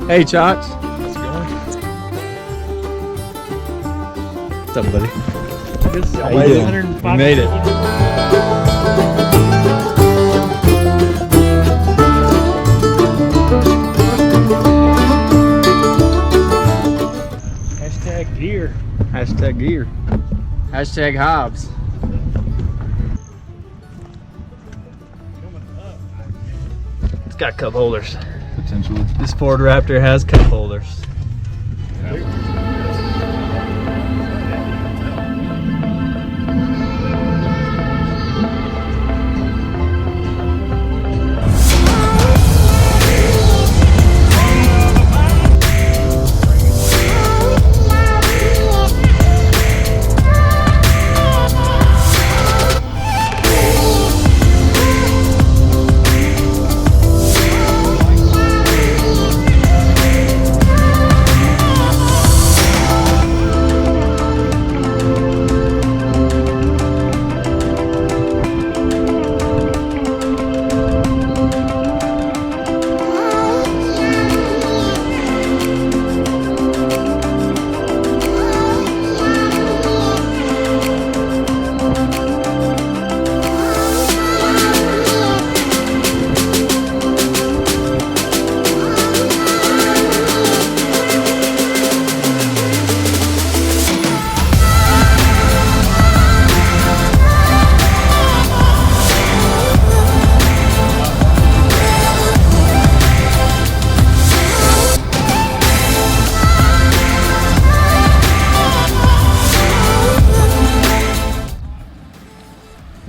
Hey, Chotch. How's it going? What's up, buddy? How you doing? You made it. Hashtag gear. Hashtag gear. Hashtag Hobbs. It's got cup holders. Potentially. This Ford Raptor has cup holders.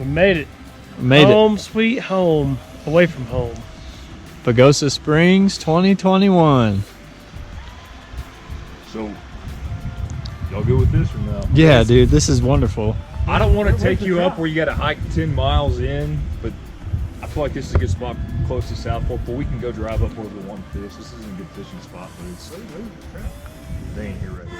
We made it. Made Home sweet home. Away from home. it. Pagosa Springs 2021. So, y'all good with this or no? Yeah, dude, this is wonderful. I don't want to take you up where you got to hike 10 miles in, but I feel like this is a good spot close to South Fork, but we can go drive up where we want to fish. This isn't a good fishing spot, but it's, they ain't here ready.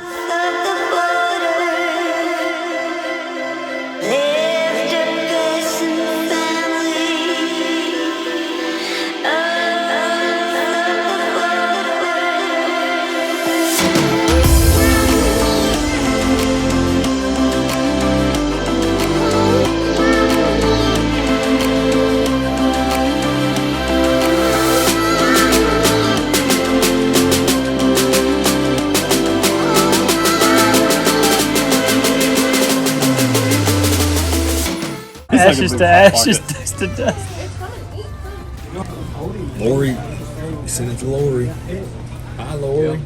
Ashes to ashes, dust to dust. Lori, send it to Lori. Hi, Lori.